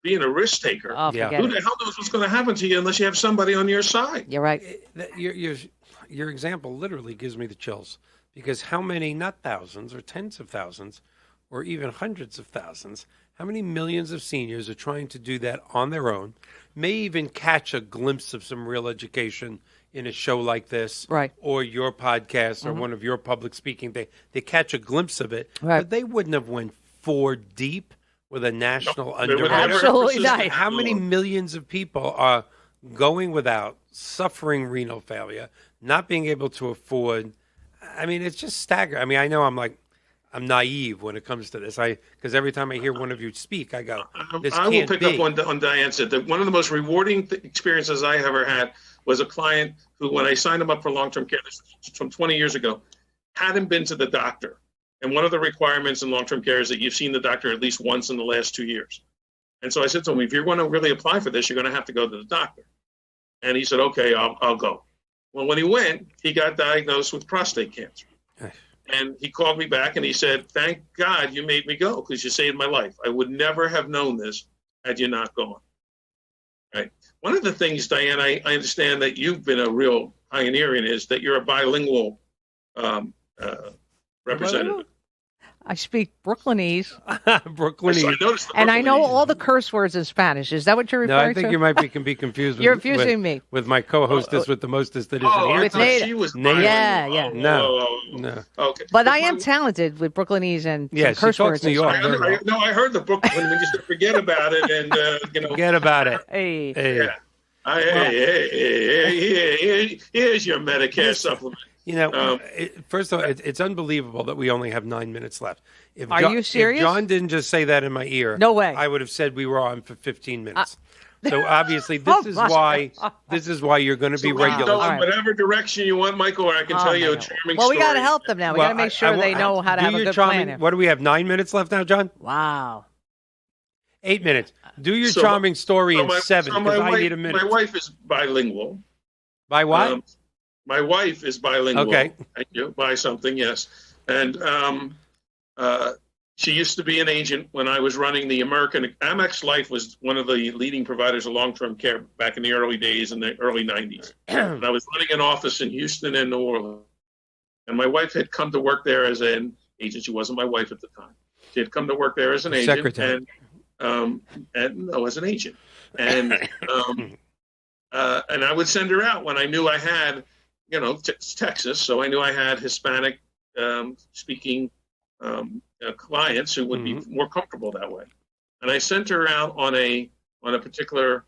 being a risk taker. Oh, Who the hell knows what's going to happen to you unless you have somebody on your side? You're right. your example literally gives me the chills, because how many, not thousands or tens of thousands or even hundreds of thousands, how many millions of seniors are trying to do that on their own, may even catch a glimpse of some real education in a show like this, Right. or your podcast or one of your public speaking. They catch a glimpse of it, Right. but they wouldn't have went 4 deep with a national They would never underwriter. Absolutely persist not. in How that many long. millions of people are going without, suffering renal failure, not being able to afford? I mean, it's just staggering. I mean, I know I'm naive when it comes to this. Because every time I hear one of you speak, I go, this I will can't pick be. up on Diane said that one of the most rewarding experiences I ever had was a client who, when I signed him up for long-term care, this was from 20 years ago, hadn't been to the doctor. And one of the requirements in long-term care is that you've seen the doctor at least once in the last 2 years. And so I said to him, if you're going to really apply for this, you're going to have to go to the doctor. And he said, okay, I'll go. Well, when he went, he got diagnosed with prostate cancer. And he called me back and he said, thank God you made me go, because you saved my life. I would never have known this had you not gone. Right. One of the things, Diane, I understand that you've been a real pioneer in is that you're a bilingual representative. I speak Brooklynese, Brooklynese. So I noticed the and I know Brooklynese. all the curse words in Spanish. Is that what you're No, referring I think to? you might be confused with, You're confusing me. with my co-hostess with the mostest that isn't Oh, here. I With thought Nate. she was Nate. Yeah, bilingual. yeah. No. Okay. But I am my- talented with Brooklynese and Yeah, some she curse talks words. New in York. Spanish. No, I heard the Brooklyn. We just forget about it, and Forget about it. Hey. Hey. yeah. Hey, here's your Medicare supplement. You know, first of all, it's unbelievable that we only have 9 minutes left. If Are you serious? If John didn't just say that in my ear, No way. I would have said we were on for 15 minutes. So obviously, Oh, this my. is why you're going to be So we can regular. go All in right. whatever direction you want, Michael, or I can tell you a my God. charming Well, story. we got to help them now. We got to make sure they know how to do have a your good charming, plan here. What do we have? 9 minutes left now, John? Wow. 8 minutes. Do your So- charming story So in my- 7 so because my I wife- need a minute. My wife is bilingual. By what? My wife is bilingual. Okay. Thank you. By something, yes. And she used to be an agent when I was running the American. Amex Life was one of the leading providers of long-term care back in the early days, in the early 90s. And I was running an office in Houston and New Orleans. And my wife had come to work there as an agent. She wasn't my wife at the time. She had come to work there as an agent. Secretary. And no, as an agent. And and I would send her out when I knew I had, it's Texas, so I knew I had Hispanic speaking clients who would be more comfortable that way. And I sent her out on a particular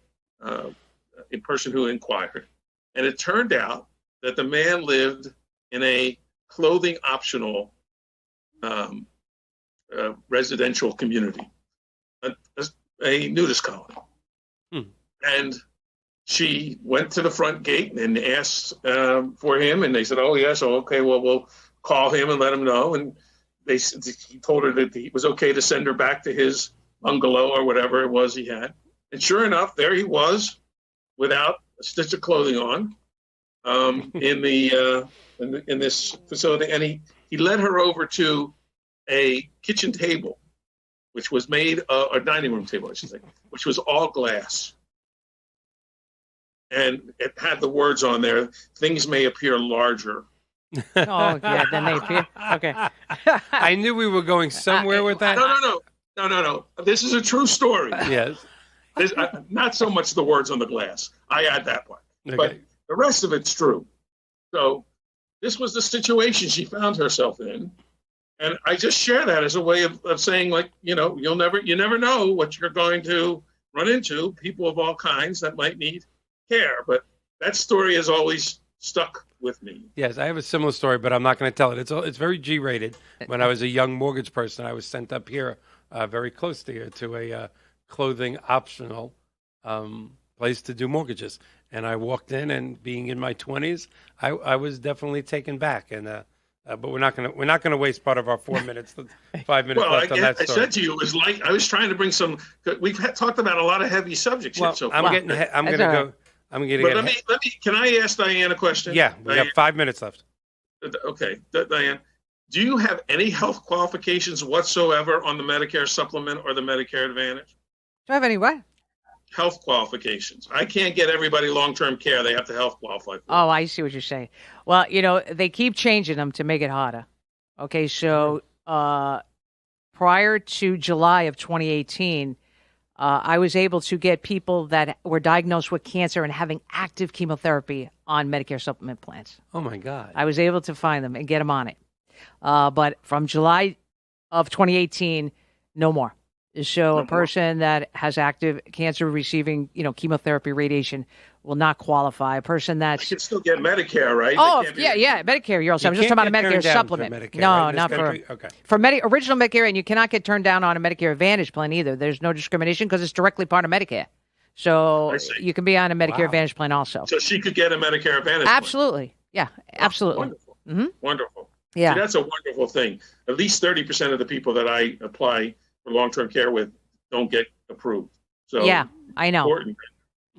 person who inquired, and it turned out that the man lived in a clothing optional residential community, a nudist colony. And she went to the front gate and asked for him, and they said, "Oh yes, okay. Well, we'll call him and let him know." And he told her that it was okay to send her back to his bungalow or whatever it was he had. And sure enough, there he was, without a stitch of clothing on, in this facility. And he led her over to a kitchen table, which was made a dining room table, I should say, which was all glass. And it had the words on there, "Things may appear larger." Oh, yeah. Then they appear. Okay. I knew we were going somewhere with that. No. This is a true story. Yes. Not so much the words on the glass. I add that part. Okay. But the rest of it's true. So this was the situation she found herself in. And I just share that as a way of saying, like, you never know what you're going to run into, people of all kinds that might need care. But that story has always stuck with me. Yes, I have a similar story, but I'm not going to tell it. It's very G-rated. When I was a young mortgage person, I was sent up here, very close to here, to a clothing optional place to do mortgages. And I walked in, and being in my 20s, I was definitely taken back. And but we're not going to waste part of our 4 minutes, 5 minutes left on that I story. said to you, it was like I was trying to bring some. We've talked about a lot of heavy subjects Well, here so I'm far. going to That's go. all right. I'm going to But get. let me. Can I ask Diane a question? Yeah, we have 5 minutes left. Okay, Diane, do you have any health qualifications whatsoever on the Medicare supplement or the Medicare Advantage? Do I have any what? health qualifications. I can't get everybody long-term care. They have to health qualify for it. Oh, I see what you're saying. Well, they keep changing them to make it harder. Okay, so prior to July of 2018, I was able to get people that were diagnosed with cancer and having active chemotherapy on Medicare supplement plans. Oh, my God. I was able to find them and get them on it. But from July of 2018, no more. So a person that has active cancer receiving, chemotherapy, radiation will not qualify. A person I that's can still get Medicare, right? Oh, They can't be- yeah, Medicare. You're also. I'm You just talking can't about a get Medicare turned down for supplement. Medicare, No, right, in this not for country? Okay. original Medicare, and you cannot get turned down on a Medicare Advantage plan either. There's no discrimination because it's directly part of Medicare. So I see. you can be on a Medicare Wow. Advantage plan also. So she could get a Medicare Advantage plan. Absolutely, yeah, absolutely. Wonderful. Mhm. Wonderful. Yeah. See, that's a wonderful thing. At least 30% of the people that I apply for long-term care with don't get approved. So Yeah, I know. important.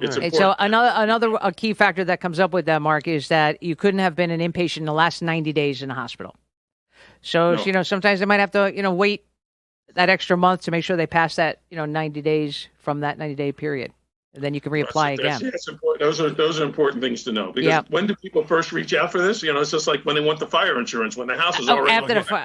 It's Right. And important. so another key factor that comes up with that, Mark, is that you couldn't have been an inpatient in the last 90 days in the hospital. So No. sometimes they might have to wait that extra month to make sure they pass that 90 days from that 90-day period, and then you can reapply again. That's important. Those are important things to know, because Yeah. when do people first reach out for this? It's just like when they want the fire insurance, when the house is already After when they smell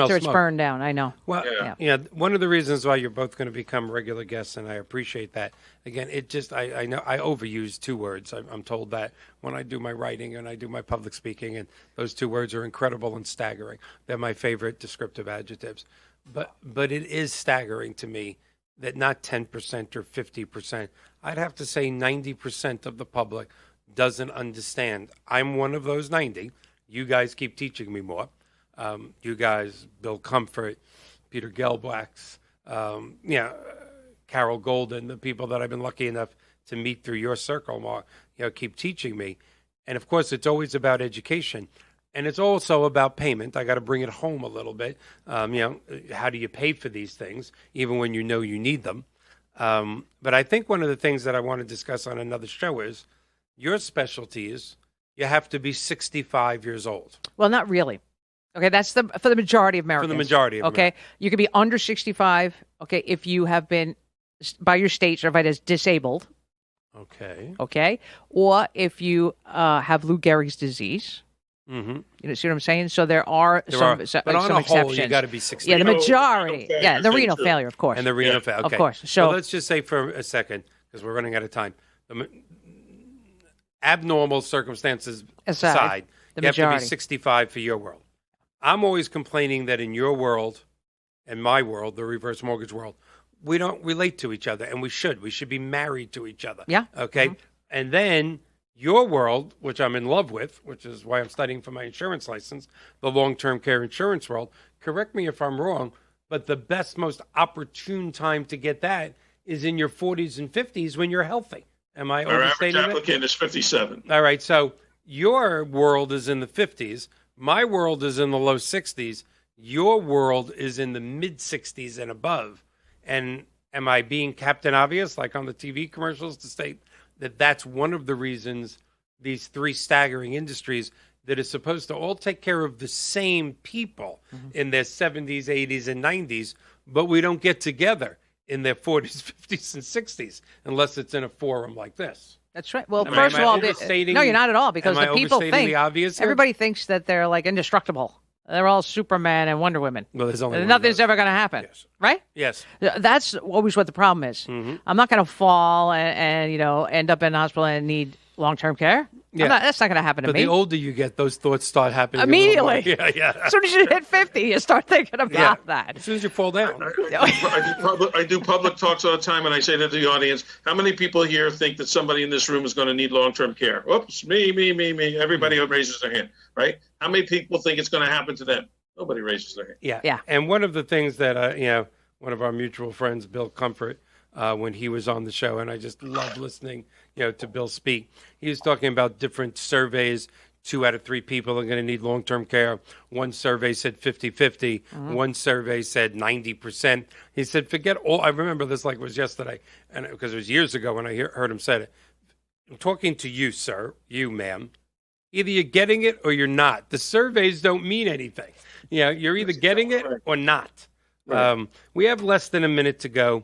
after it's smoke. burned down. I know. Well, Yeah. one of the reasons why you're both going to become regular guests, and I appreciate that. Again, I know I overuse two words. I'm told that when I do my writing and I do my public speaking, and those two words are incredible and staggering. They're my favorite descriptive adjectives. But it is staggering to me that not 10% or 50%, I'd have to say 90% of the public doesn't understand. I'm one of those 90. You guys keep teaching me more. You guys, Bill Comfort, Peter Gelbwachs, Carol Golden, the people that I've been lucky enough to meet through your circle, Mark, keep teaching me. And of course, it's always about education. And it's also about payment. I got to bring it home a little bit. How do you pay for these things, even when you know you need them? But I think one of the things that I want to discuss on another show is your specialty is you have to be 65 years old. Well, not really. Okay, that's for the majority of Americans. For the majority of Okay, you could be under 65. Okay, if you have been by your state certified as disabled. Okay. Okay, or if you have Lou Gehrig's disease. Mm-hmm. You see what I'm saying? So there are some but on some a exceptions. whole, you got to be 60. Yeah, the Renal majority. failure Yeah, the thing, renal too. failure, of course. And the renal failure. Okay. Of course. So So let's just say for a second, because we're running out of time, abnormal circumstances aside, the you have to majority. be 65 for your world. I'm always complaining that in your world and my world, the reverse mortgage world, we don't relate to each other, and we should. We should be married to each other. Yeah. Okay. Mhm. And then your world, which I'm in love with, which is why I'm studying for my insurance license, the long-term care insurance world. Correct me if I'm wrong, but the best, most opportune time to get that is in your 40s and 50s when you're healthy. Am I Our average overstating it? applicant is 57. All right. So your world is in the 50s. My world is in the low 60s. Your world is in the mid 60s and above. And am I being Captain Obvious, like on the TV commercials, to state that that's one of the reasons these three staggering industries that is supposed to all take care of the same people in their 70s, 80s, and 90s, but we don't get together in their 40s, 50s, and 60s unless it's in a forum like this. That's right. Well, Am first I of all, overstating- no, you're not at all, because am I the people overstating think the obvious here? everybody thinks that they're like indestructible. They're all Superman and Wonder Woman. Well, there's only one of Nothing's those. ever going to happen, Yes. right? Yes. That's always what the problem is. Mm-hmm. I'm not going to fall and end up in the hospital and need long-term care. Yeah. That's not going to happen to But me. the older you get, those thoughts start happening Immediately. a little more. Yeah. As soon as you hit 50, you start thinking about Yeah. that. As soon as you fall down. I do public talks all the time, and I say to the audience, how many people here think that somebody in this room is going to need long-term care? Oops, me. Everybody raises their hand, right? How many people think it's going to happen to them? Nobody raises their hand. Yeah. And one of the things that, one of our mutual friends, Bill Comfort, when he was on the show, and I just love listening, to Bill speak. He was talking about different surveys. 2 out of 3 people are going to need long-term care. One survey said 50-50. Mm-hmm. One survey said 90%. He said, forget all. I remember this like it was yesterday, and because it was years ago when I heard him say it. I'm talking to you, sir, you, ma'am. Either you're getting it or you're not. The surveys don't mean anything. You're either getting it or not. Right. We have less than a minute to go.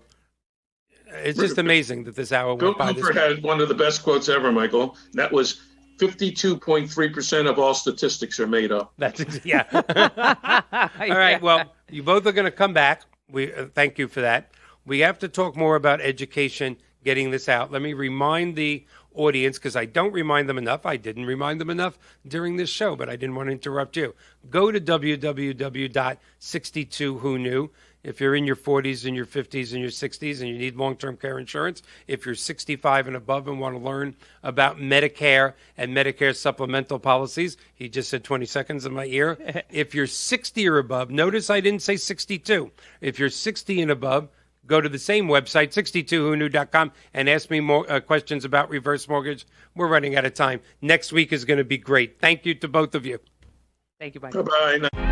It's just amazing that this hour Bill went by Cooper this. had one of the best quotes ever, Michael. That was 52.3% of all statistics are made up. That's yeah. All right. Well, you both are going to come back. We thank you for that. We have to talk more about education, getting this out. Let me remind the audience, because I don't remind them enough. I didn't remind them enough during this show, but I didn't want to interrupt you. Go to www.62whoknew. If you're in your 40s and your 50s and your 60s and you need long-term care insurance, if you're 65 and above and want to learn about Medicare and Medicare supplemental policies, he just said 20 seconds in my ear. If you're 60 or above, notice I didn't say 62. If you're 60 and above, go to the same website, 62whoknew.com, and ask me more questions about reverse mortgage. We're running out of time. Next week is going to be great. Thank you to both of you. Thank you, Mike. Bye-bye.